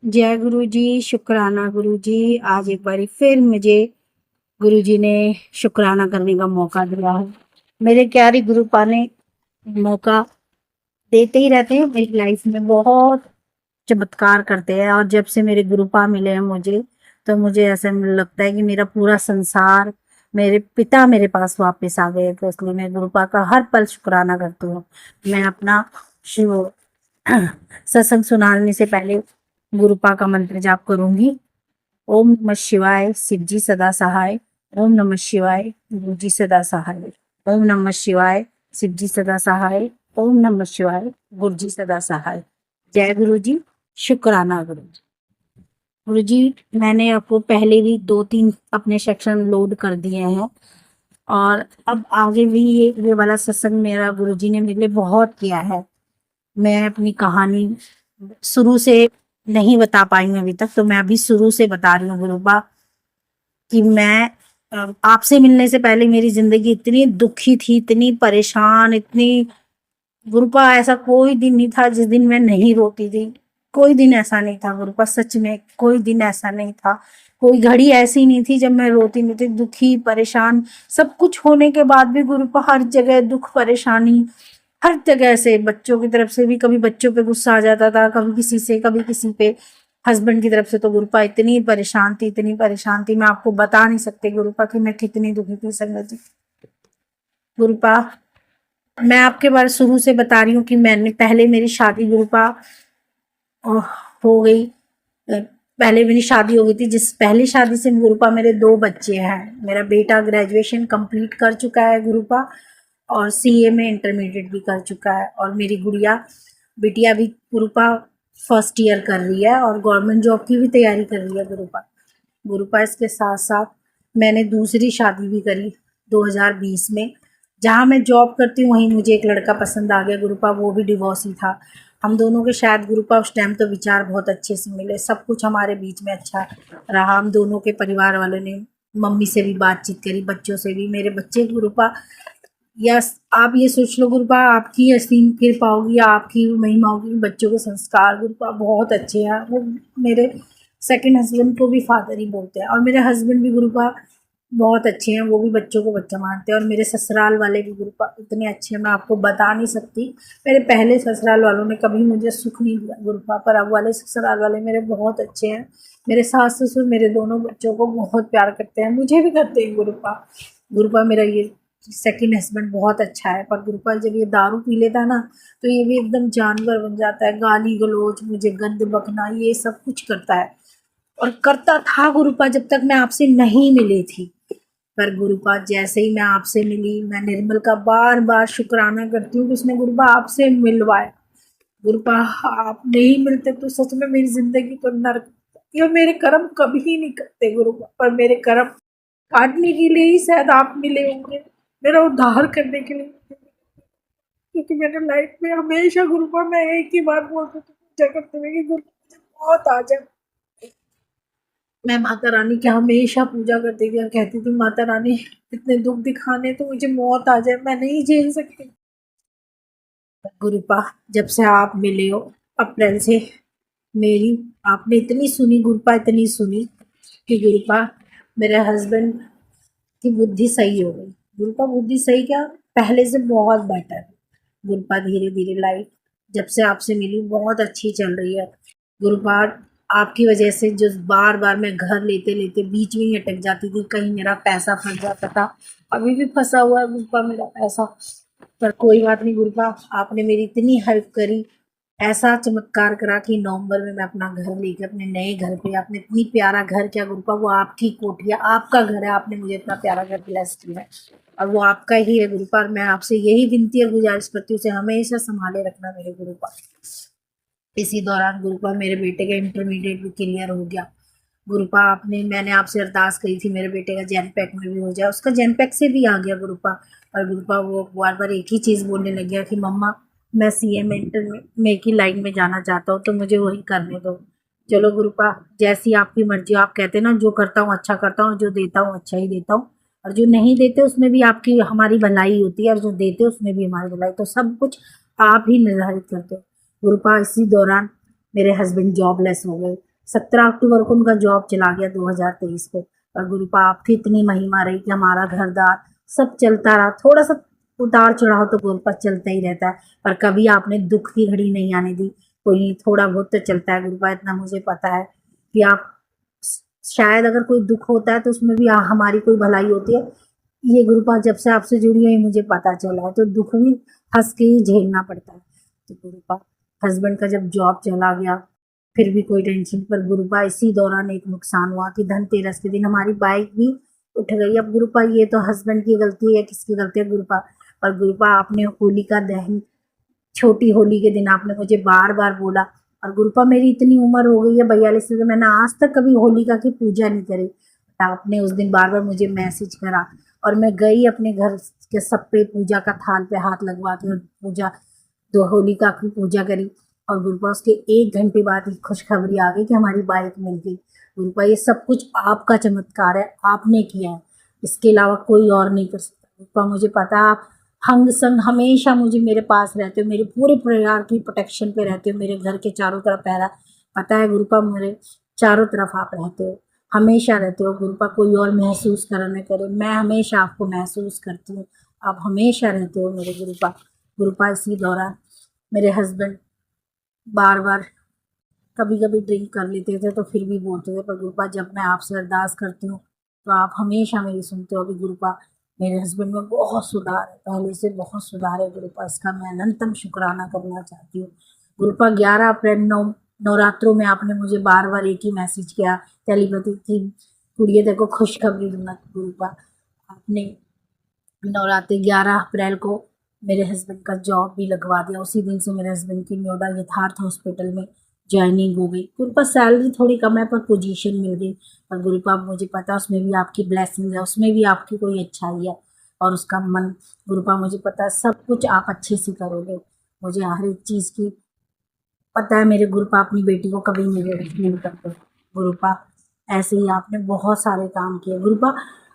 जय गुरु जी, शुक्राना गुरु जी। आज एक बारी फिर मुझे गुरु जी ने शुक्राना करने का मौका दिया है। मेरे क्यारे गुरु पाने मौका देते ही रहते हैं मेरी लाइफ में, बहुत चमत्कार करते हैं। और जब से मेरे गुरुपा मिले हैं मुझे, तो मुझे ऐसा लगता है कि मेरा पूरा संसार, मेरे पिता मेरे पास वापस आ गए। तो इसलिए मैं गुरुपा का हर पल शुक्राना करती हूँ। मैं अपना शिव सत्संग सुनाने से पहले गुरुपा का मंत्र जाप करूंगी। ओम नमः शिवाय, शिव जी सदा सहाय। ओम नमः शिवाय, गुरु जी सदा सहाय। ओम नमः शिवाय, शिव जी सदा सहाय। ओम नमः शिवाय, गुरु जी सदा सहाय। जय गुरु जी, शुक्राना गुरु जी। गुरु जी, मैंने आपको पहले भी 2-3 अपने सेक्शन लोड कर दिए हैं, और अब आगे भी ये वाला सत्संग मेरा गुरु जी ने मेरे लिए बहुत किया है। मैं अपनी कहानी शुरू से नहीं बता पाई हूँ अभी तक, तो मैं अभी शुरू से बता रही हूँ गुरुपा कि मैं आपसे मिलने से पहले मेरी जिंदगी इतनी दुखी थी, इतनी परेशान, इतनी। गुरुपा ऐसा कोई दिन नहीं था जिस दिन मैं नहीं रोती थी। कोई दिन ऐसा नहीं था गुरुपा, सच में कोई दिन ऐसा नहीं था। कोई घड़ी ऐसी नहीं थी जब मैं रोती नहीं थी। दुखी, परेशान, सब कुछ होने के बाद भी गुरुपा हर जगह दुख, परेशानी, हर जगह से। बच्चों की तरफ से भी कभी बच्चों पे गुस्सा आ जाता था, कभी किसी से, कभी किसी पे। हस्बैंड की तरफ से तो गुरुपा इतनी परेशान थी, इतनी परेशान थी, मैं आपको बता नहीं सकती गुरुपा कि मैं कितनी दुखी थी संगत जी। गुरुपा, मैं आपके बारे शुरू से बता रही हूँ कि मैंने पहले मेरी शादी गुरुपा हो गई। पहले मेरी शादी हो गई थी, जिस पहली शादी से गुरुपा मेरे 2 बच्चे हैं। मेरा बेटा ग्रेजुएशन कंप्लीट कर चुका है गुरुपा, और सीए में इंटरमीडिएट भी कर चुका है। और मेरी गुड़िया बिटिया भी गुरुपा फर्स्ट ईयर कर रही है, और गवर्नमेंट जॉब की भी तैयारी कर रही है गुरुपा। गुरुपा इसके साथ साथ मैंने दूसरी शादी भी करी 2020 में। जहाँ मैं जॉब करती हूँ वहीं मुझे एक लड़का पसंद आ गया गुरुपा, वो भी डिवोर्स ही था। हम दोनों के शायद गुरुपा उस टाइम तो विचार बहुत अच्छे से मिले, सब कुछ हमारे बीच में अच्छा रहा। हम दोनों के परिवार वालों ने मम्मी से भी बातचीत करी, बच्चों से भी। मेरे बच्चे गुरुपा, यस, आप ये सोच लो गुरुपा, आपकी असीम कृपा होगी, आपकी महिमा होगी। बच्चों के संस्कार गुरुपा बहुत अच्छे हैं। वो मेरे सेकंड हस्बैंड को भी फादर ही बोलते हैं, और मेरे हस्बैंड भी गुरुपा बहुत अच्छे हैं, वो भी बच्चों को बच्चा मानते हैं। और मेरे ससुराल वाले भी गुरुपा इतने अच्छे हैं, मैं आपको बता नहीं सकती। मेरे पहले ससुराल वालों ने कभी मुझे सुख नहीं दिया गुरुपा, पर अब वाले ससुराल वाले मेरे बहुत अच्छे हैं। मेरे सास ससुर मेरे दोनों बच्चों को बहुत प्यार करते हैं, मुझे भी करते हैं गुरुपा। गुरुपा मेरा ये सेकंड हस्बैंड बहुत अच्छा है, पर गुरुपा जब ये दारू पी लेता है ना, तो ये भी एकदम जानवर बन जाता है। गाली गलौज, मुझे गंद बकना, ये सब कुछ करता है, और करता था गुरुपा जब तक मैं आपसे नहीं मिली थी। पर गुरुपा जैसे ही मैं आपसे मिली, मैं निर्मल का बार बार शुक्राना करती हूँ कि उसने गुरुपा आपसे मिलवाया। गुरुपा, आप नहीं मिलते तो सच में मेरी जिंदगी तो नर्क। ये मेरे कर्म कभी नहीं करते गुरुपा, पर मेरे कर्म काटने के लिए ही शायद आप मिले होंगे, मेरा उद्धार करने के लिए। क्योंकि मैंने लाइफ में हमेशा गुरुपा, मैं एक ही बात बोलती थी पूजा करते हुए कि गुरुपा मुझे बहुत आ जाए। मैं माता रानी की हमेशा पूजा करती थी और कहती थी, माता रानी इतने दुख दिखाने तो मुझे मौत आ जाए, मैं नहीं झेल सकती। गुरुपा, जब से आप मिले हो अप्रैल से, मेरी आपने इतनी सुनी गुरुपा, इतनी सुनी कि गुरुपा मेरे हस्बैंड की बुद्धि सही हो गई। गुरुपा बुद्धि सही क्या, पहले से बहुत बेटर। गुरुपा धीरे धीरे लाइफ जब से आपसे मिली बहुत अच्छी चल रही है। गुरुपा, आपकी वजह से जो बार बार मैं घर लेते लेते बीच में ही अटक जाती थी, कहीं मेरा पैसा फंस जाता था। अभी भी फंसा हुआ है गुरुपा मेरा पैसा, पर कोई बात नहीं गुरुपा, आपने मेरी इतनी हेल्प करी। ऐसा चमत्कार करा कि नवंबर में मैं अपना घर लेके अपने नए घर पे, आपने इतनी प्यारा घर किया गुरुपा, वो आपकी कोठी है, आपका घर है, आपने मुझे इतना प्यारा घर ब्लेस किया है, और वो आपका ही है गुरुपा। मैं आपसे यही विनती और गुजारिश करती हूँ, उसे हमेशा संभाले रखना मेरे गुरुपा। इसी दौरान गुरुपा मेरे बेटे का इंटरमीडिएट भी क्लियर हो गया। गुरुपा, मैंने आपसे अरदास करी थी मेरे बेटे का जैन पैक में भी हो जाए, उसका जैन पैक से भी आ गया गुरुपा। और गुरुपा वो बार बार एक ही चीज़ बोलने लग गया कि मम्मा, मैं सीए में इंटर में की लाइन में जाना चाहता हूँ, तो मुझे वही करने दो। चलो गुरुपा, जैसी आपकी मर्जी। आप कहते ना, जो करता हूँ अच्छा करता हूँ, जो देता हूँ अच्छा ही देता हूँ, और जो नहीं देते उसमें भी आपकी हमारी भलाई होती है, और जो देते उसमें भी हमारी भलाई। तो सब कुछ आप ही निर्धारित करते हो गुरुपा। इसी दौरान मेरे हस्बैंड जॉबलेस हो गए, 17 अक्टूबर को उनका जॉब चला गया 2023 को। और गुरुपा आपकी इतनी महिमा रही कि हमारा घरदार सब चलता रहा। थोड़ा सा उतार चढ़ाव तो गुरुपा चलता ही रहता है, पर कभी आपने दुख की घड़ी नहीं आने दी। कोई थोड़ा बहुत तो चलता है गुरुपा, इतना मुझे पता है कि आप शायद अगर कोई दुख होता है तो उसमें भी हमारी कोई भलाई होती है। ये गुरुपा जब से आपसे जुड़ी है मुझे पता चला है, तो दुख भी हंस के ही झेलना पड़ता है। तो गुरुपा हस्बैंड का जब जॉब चला गया फिर भी कोई टेंशन, पर गुरुपा इसी दौरान एक नुकसान हुआ कि धनतेरस के दिन हमारी बाइक भी उठ गई। अब गुरुपा ये तो हस्बैंड की गलती है, किसकी गलती है गुरुपा? पर गुरुपा आपने होलिका दहन, छोटी होली के दिन आपने मुझे बार बार बोला, और गुरुपा मेरी इतनी उम्र हो गई है 42 से, मैंने आज तक कभी होलिका की पूजा नहीं करी। आपने उस दिन बार बार मुझे मैसेज करा और मैं गई अपने घर के सब पे पूजा का थाल पे हाथ लगवा के पूजा, दो होलिका की पूजा करी। और गुरुपा उसके 1 घंटे बाद ही खुशखबरी आ गई कि हमारी बाइक मिल गई। गुरुपा ये सब कुछ आपका चमत्कार है, आपने किया है, इसके अलावा कोई और नहीं कर सकता। गुरुपा मुझे पता है आप हंग संग हमेशा मुझे मेरे पास रहते हो, मेरे पूरे परिवार की प्रोटेक्शन पे रहते हो, मेरे घर के चारों तरफ पहरा पता है गुरुपा, मेरे चारों तरफ आप रहते हो, हमेशा रहते हो गुरुपा। कोई और महसूस करे न करे, मैं हमेशा आपको महसूस करती हूँ, आप हमेशा रहते हो मेरे गुरुपा। गुरुपा इसी दौरान मेरे हस्बैंड बार बार कभी कभी ड्रिंक कर लेते थे तो फिर भी बोलते थे, पर गुरुपा जब मैं आपसे अरदास करती हूँ तो आप हमेशा मेरी सुनते हो कि गुरुपा मेरे हस्बैंड में बहुत सुधार है, पहले से बहुत सुधार है गुरुपा, इसका मैं अनंतम शुक्राना करना चाहती हूँ। गुरुपा 11 अप्रैल नवरात्रों में आपने मुझे बार बार एक ही मैसेज किया, टेलीपैथी की कुड़िए देखो खुशखबरी दूंगा। गुरुपा आपने नवरात्रि 11 अप्रैल को मेरे हस्बैंड का जॉब भी लगवा दिया, उसी दिन से मेरे हस्बैंड की नोएडा यथार्थ हॉस्पिटल में ज्वाइनिंग हो गई। गुरुपा सैलरी थोड़ी कम है पर पोजीशन मिल गई। और गुरुपा मुझे पता उसमें भी आपकी ब्लेसिंग है, उसमें भी आपकी कोई अच्छाई है और उसका मन, गुरुपा मुझे पता है सब कुछ आप अच्छे से करोगे। मुझे हर एक चीज़ की पता है, मेरे गुरुपा अपनी बेटी को कभी निगेटिव नहीं करते। गुरुपा ऐसे ही आपने बहुत सारे काम किए। गुरुपा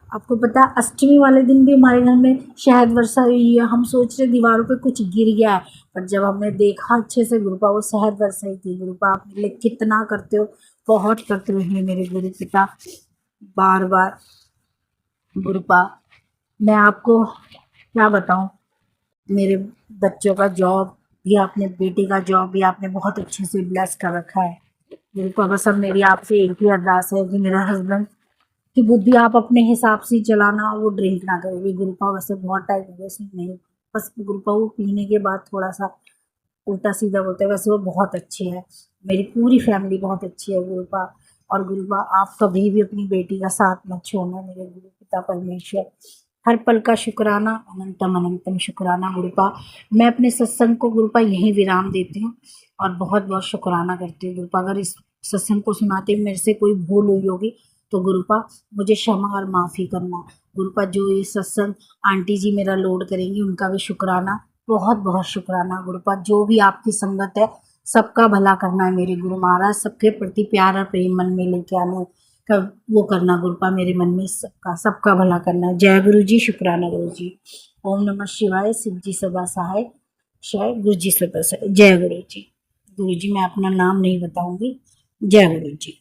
आपको पता है अष्टमी वाले दिन भी हमारे घर में शहद वर्षा हुई है, हम सोच रहे दीवारों पे कुछ गिर गया है, पर जब हमने देखा अच्छे से गुरुपा वो शहद वर्षा ही थी। गुरुपा आप मेरे लिए कितना करते हो, बहुत करते हुए मेरे गुरु पिता बार बार। गुरुपा मैं आपको क्या बताऊं, मेरे बच्चों का जॉब भी आपने, बेटी का जॉब भी आपने बहुत अच्छे से ब्लेस कर रखा है। गुरुपा बस अब मेरी आपसे एक ही अरदास है कि मेरा हस्बैंड की बुद्धि आप अपने हिसाब से चलाना, वो ड्रिंक ना करे। गुरुपा वैसे बहुत टाइम हो गया इसमें नहीं, बस गुरुपा वो पीने के बाद थोड़ा सा उल्टा सीधा बोलते हैं, वैसे वो बहुत अच्छे हैं, मेरी पूरी फैमिली बहुत अच्छी है गुरुपा। और गुरुपा आप कभी भी अपनी बेटी का साथ मत छोड़ना मेरे गुरु पिता परमेश्वर, हर पल का शुक्राना, अनंतम अनंतम शुक्राना गुरुपा। मैं अपने सत्संग को गुरुपा यहीं विराम देती हूँ और बहुत बहुत शुक्राना करती हूँ गुरुपा। अगर इस सत्संग को सुनाते मेरे से कोई भूल हुई होगी तो गुरुपा मुझे क्षमा और माफ़ी करना। गुरुपा जो ये सत्संग आंटी जी मेरा लोड करेंगी उनका भी शुक्राना, बहुत बहुत शुक्राना गुरुपा। जो भी आपकी संगत है सबका भला करना है मेरे गुरु महाराज, सबके प्रति प्यार और प्रेम मन में लेके आना का वो करना गुरुपा, मेरे मन में सबका सबका भला करना है। जय गुरु जी, शुक्राना गुरु जी। ओम नमः शिवाय, शिव जी सदा सहाय, शाय गुरु जी सदा सहाय। जय गुरु जी। गुरु जी मैं अपना नाम नहीं बताऊंगी। जय गुरु जी।